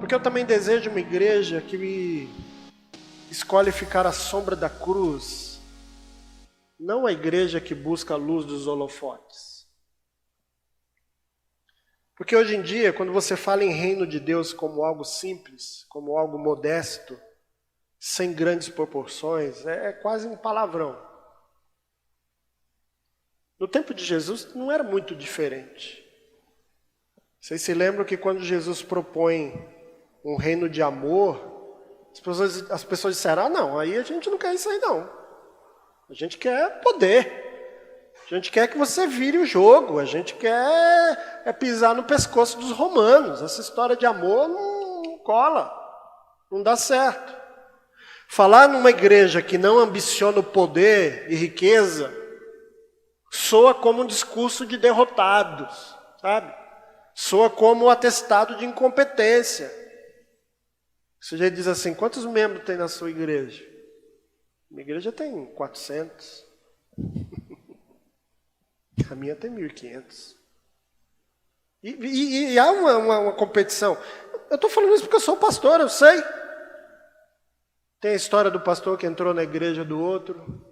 Porque eu também desejo uma igreja que me escolhe ficar à sombra da cruz, não a igreja que busca a luz dos holofotes. Porque hoje em dia, quando você fala em reino de Deus como algo simples, como algo modesto, sem grandes proporções, é quase um palavrão. No tempo de Jesus não era muito diferente. Vocês se lembram que quando Jesus propõe um reino de amor, as pessoas disseram, não, aí a gente não quer isso aí não. A gente quer poder. A gente quer que você vire o jogo. A gente quer pisar no pescoço dos romanos. Essa história de amor não cola. Não dá certo. Falar numa igreja que não ambiciona o poder e riqueza soa como um discurso de derrotados, sabe? Soa como um atestado de incompetência. Você já diz assim, quantos membros tem na sua igreja? Minha igreja tem 400. A minha tem 1.500. E há uma competição. Eu estou falando isso porque eu sou pastor, eu sei. Tem a história do pastor que entrou na igreja do outro.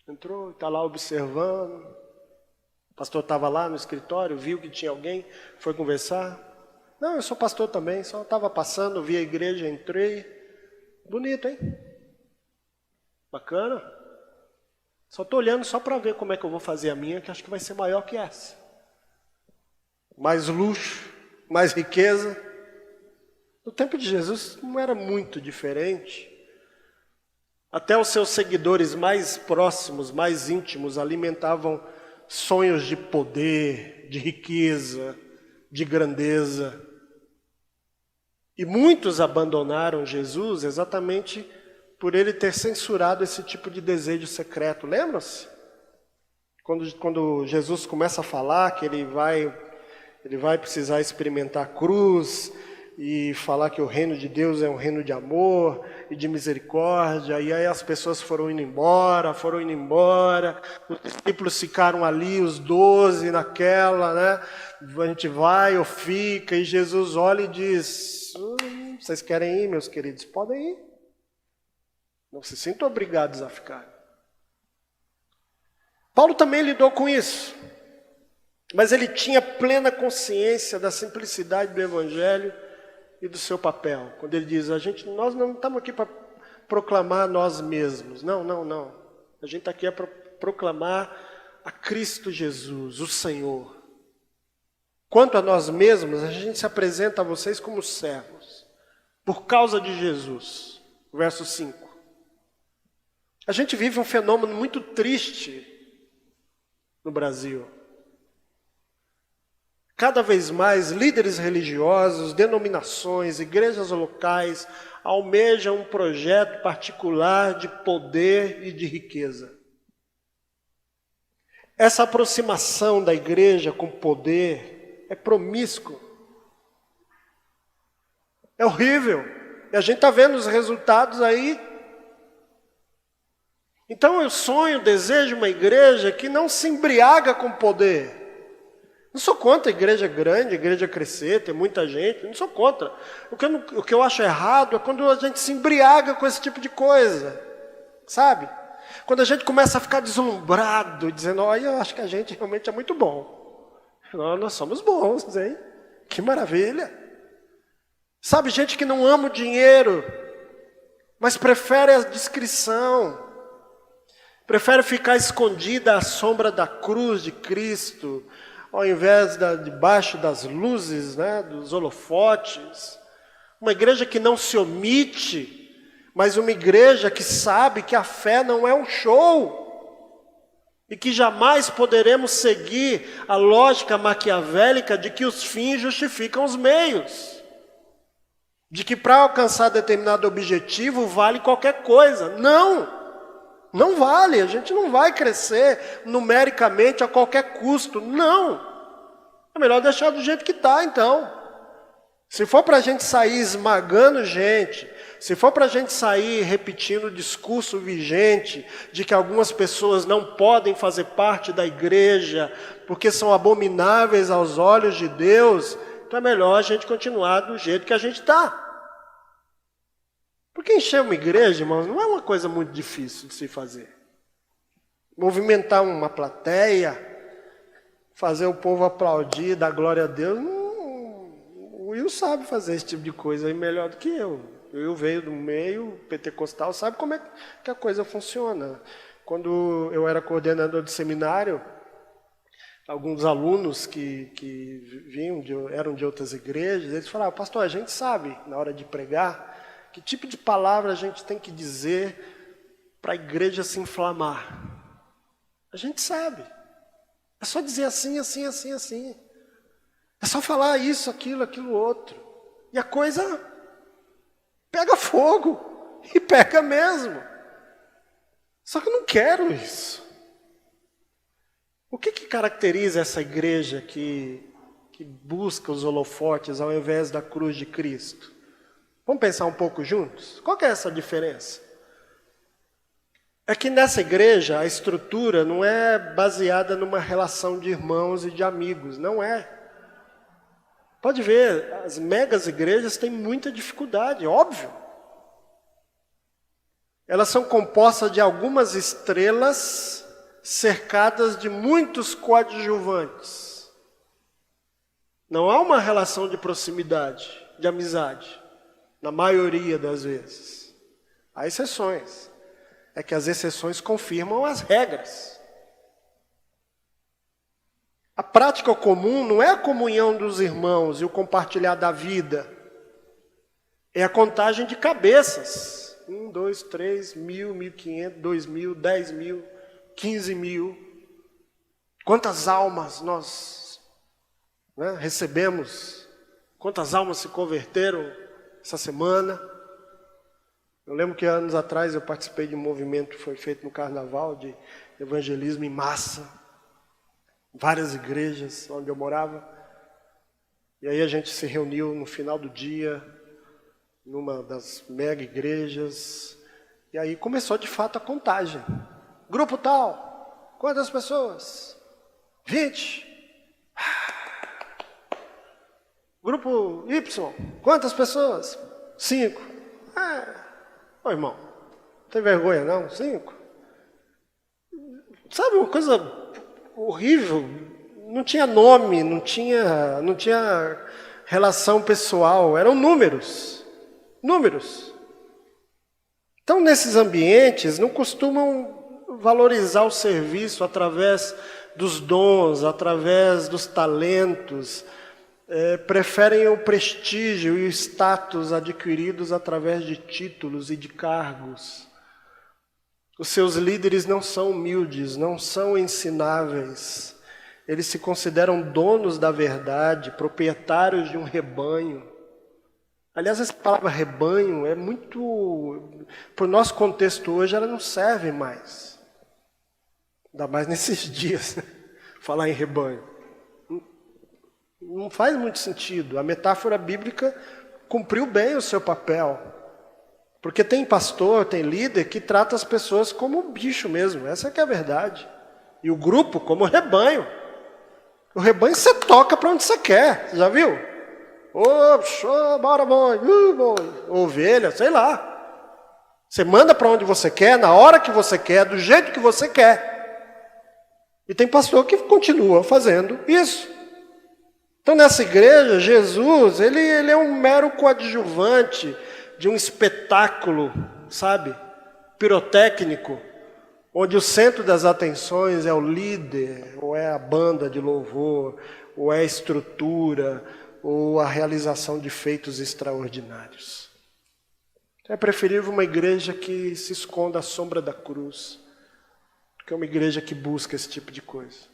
Entrou, está lá observando. O pastor estava lá no escritório, viu que tinha alguém, foi conversar. Não, eu sou pastor também, só estava passando, vi a igreja, entrei. Bonito, hein? Bacana. Só estou olhando só para ver como é que eu vou fazer a minha, que acho que vai ser maior que essa. Mais luxo, mais riqueza. No tempo de Jesus não era muito diferente. Até os seus seguidores mais próximos, mais íntimos, alimentavam sonhos de poder, de riqueza, de grandeza. E muitos abandonaram Jesus exatamente por ele ter censurado esse tipo de desejo secreto. Lembram-se? Quando Jesus começa a falar que ele vai precisar experimentar a cruz e falar que o reino de Deus é um reino de amor e de misericórdia, e aí as pessoas foram indo embora, os discípulos ficaram ali, os 12 naquela, né? A gente vai ou fica, e Jesus olha e diz, vocês querem ir, meus queridos? Podem ir. Não se sintam obrigados a ficar. Paulo também lidou com isso, mas ele tinha plena consciência da simplicidade do Evangelho e do seu papel. Quando ele diz, nós não estamos aqui para proclamar nós mesmos. Não. A gente está aqui para proclamar a Cristo Jesus, o Senhor. Quanto a nós mesmos, a gente se apresenta a vocês como servos, por causa de Jesus. Verso 5. A gente vive um fenômeno muito triste no Brasil. Cada vez mais, líderes religiosos, denominações, igrejas locais, almejam um projeto particular de poder e de riqueza. Essa aproximação da igreja com poder é promíscuo. É horrível. E a gente está vendo os resultados aí. Então eu sonho, desejo uma igreja que não se embriaga com poder. Não sou contra a igreja grande, a igreja crescer, ter muita gente, não sou contra. O que eu acho errado é quando a gente se embriaga com esse tipo de coisa, sabe? Quando a gente começa a ficar deslumbrado, dizendo, olha, eu acho que a gente realmente é muito bom. Nós somos bons, hein? Que maravilha. Sabe, gente que não ama o dinheiro, mas prefere a discrição, prefere ficar escondida à sombra da cruz de Cristo, ao invés debaixo das luzes, né, dos holofotes. Uma igreja que não se omite, mas uma igreja que sabe que a fé não é um show. E que jamais poderemos seguir a lógica maquiavélica de que os fins justificam os meios. De que para alcançar determinado objetivo vale qualquer coisa. Não vale, a gente não vai crescer numericamente a qualquer custo, não. É melhor deixar do jeito que está, então. Se for para a gente sair esmagando gente, se for para a gente sair repetindo o discurso vigente de que algumas pessoas não podem fazer parte da igreja porque são abomináveis aos olhos de Deus, Então é melhor a gente continuar do jeito que a gente está. Porque encher uma igreja, irmãos, não é uma coisa muito difícil de se fazer. Movimentar uma plateia, fazer o povo aplaudir, dar glória a Deus, o Will sabe fazer esse tipo de coisa aí melhor do que eu. O Will veio do meio pentecostal, sabe como é que a coisa funciona. Quando eu era coordenador de seminário, alguns alunos que eram de outras igrejas, eles falavam, pastor, a gente sabe, na hora de pregar, que tipo de palavra a gente tem que dizer para a igreja se inflamar. A gente sabe. É só dizer assim, assim, assim, assim. É só falar isso, aquilo, outro. E a coisa pega fogo. E pega mesmo. Só que eu não quero isso. O que caracteriza essa igreja que busca os holofotes ao invés da cruz de Cristo? Vamos pensar um pouco juntos? Qual que é essa diferença? É que nessa igreja a estrutura não é baseada numa relação de irmãos e de amigos, não é. Pode ver, as megas igrejas têm muita dificuldade, óbvio. Elas são compostas de algumas estrelas cercadas de muitos coadjuvantes. Não há uma relação de proximidade, de amizade, na maioria das vezes. Há exceções. É que as exceções confirmam as regras. A prática comum não é a comunhão dos irmãos e o compartilhar da vida. É a contagem de cabeças. 1, 2, 3, 1.000, 1.500, 2.000, 10.000, 15.000. Quantas almas nós recebemos? Quantas almas se converteram essa semana? Eu lembro que anos atrás eu participei de um movimento que foi feito no Carnaval de evangelismo em massa. Várias igrejas onde eu morava. E aí a gente se reuniu no final do dia, numa das mega igrejas. E aí começou de fato a contagem. Grupo tal, quantas pessoas? 20. Grupo Y, quantas pessoas? 5. Ô irmão, não tem vergonha não? 5? Sabe uma coisa horrível? Não tinha nome, não tinha relação pessoal, eram números. Números. Então, nesses ambientes, não costumam valorizar o serviço através dos dons, através dos talentos, preferem o prestígio e o status adquiridos através de títulos e de cargos. Os seus líderes não são humildes, não são ensináveis. Eles se consideram donos da verdade, proprietários de um rebanho. Aliás, essa palavra rebanho é muito... Para o nosso contexto hoje, ela não serve mais. Ainda mais nesses dias, falar em rebanho. Não faz muito sentido. A metáfora bíblica cumpriu bem o seu papel. Porque tem pastor, tem líder que trata as pessoas como bicho mesmo. Essa que é a verdade. E o grupo como rebanho. O rebanho você toca para onde você quer. Você já viu? Bora boi, ovelha, sei lá. Você manda para onde você quer, na hora que você quer, do jeito que você quer. E tem pastor que continua fazendo isso. Então, nessa igreja, Jesus, ele é um mero coadjuvante de um espetáculo, sabe, pirotécnico, onde o centro das atenções é o líder, ou é a banda de louvor, ou é a estrutura, ou a realização de feitos extraordinários. É preferível uma igreja que se esconda à sombra da cruz, do que uma igreja que busca esse tipo de coisa.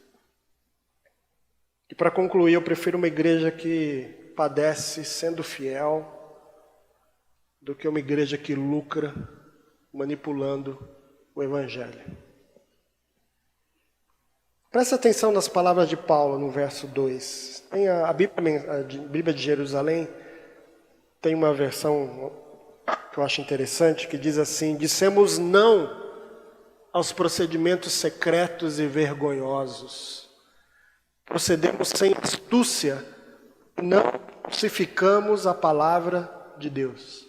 E para concluir, eu prefiro uma igreja que padece sendo fiel do que uma igreja que lucra manipulando o Evangelho. Presta atenção nas palavras de Paulo no verso 2. Tem a Bíblia de Jerusalém, tem uma versão que eu acho interessante, que diz assim: dissemos não aos procedimentos secretos e vergonhosos. Procedemos sem astúcia não falsificamos a palavra de Deus.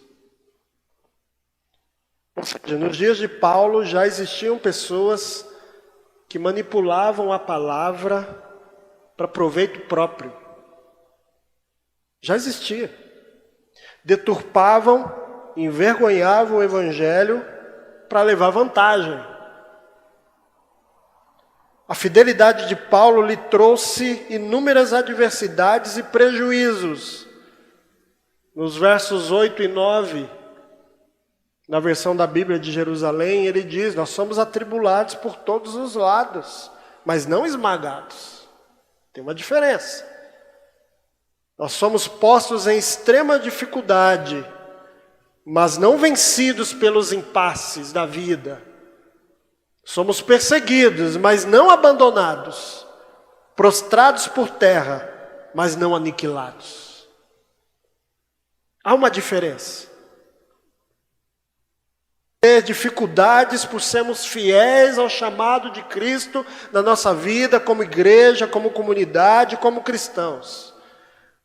Ou seja, nos dias de Paulo já existiam pessoas que manipulavam a palavra para proveito próprio. Já existia. Deturpavam, envergonhavam o evangelho para levar vantagem. A fidelidade de Paulo lhe trouxe inúmeras adversidades e prejuízos. Nos versos 8 e 9, na versão da Bíblia de Jerusalém, ele diz: nós somos atribulados por todos os lados, mas não esmagados. Tem uma diferença. Nós somos postos em extrema dificuldade, mas não vencidos pelos impasses da vida. Somos perseguidos, mas não abandonados. Prostrados por terra, mas não aniquilados. Há uma diferença. Ter dificuldades por sermos fiéis ao chamado de Cristo na nossa vida, como igreja, como comunidade, como cristãos.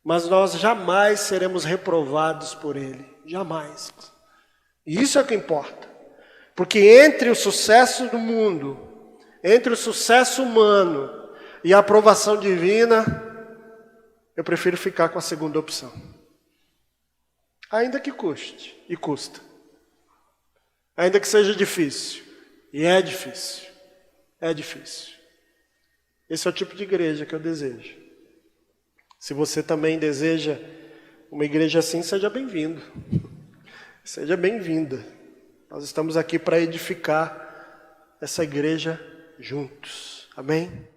Mas nós jamais seremos reprovados por Ele. Jamais. E isso é o que importa. Porque entre o sucesso do mundo, entre o sucesso humano e a aprovação divina, eu prefiro ficar com a segunda opção. Ainda que custe, e custa. Ainda que seja difícil, e é difícil. É difícil. Esse é o tipo de igreja que eu desejo. Se você também deseja uma igreja assim, seja bem-vindo. Seja bem-vinda. Nós estamos aqui para edificar essa igreja juntos. Amém?